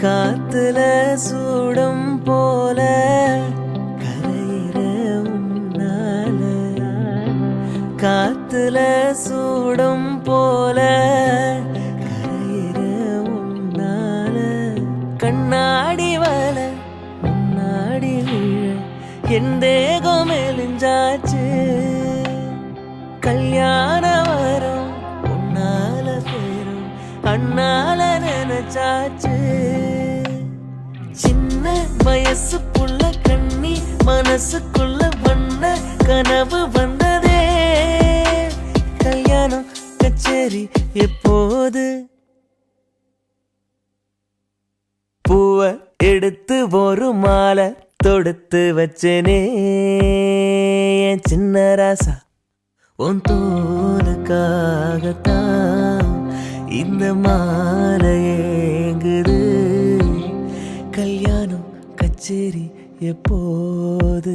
காத்துல சூடம் போல கரையிற உன்னால, காத்துல சூடம் போல கரையிற உன்னால, கண்ணாடி வல முன்னாடி விழ என் தேகம் மெலிஞ்சாச்சு. கல்யாண வரும் உன்னால பேரும் அண்ணால நினைச்சாச்சு. சின்ன வயசுக்குள்ள கண்ணி மனசுக்குள்ள வண்ண கனவு வந்ததே. கல்யாணம் கச்சேரி எப்போது? பூவ எடுத்து ஒரு மாலை தொடுத்து வச்சனே என் சின்ன ராசா. உன் தோலுக்காகத்தான் இந்த மாலை ஏங்குது. கல்யாணம் கச்சேரி எப்போது?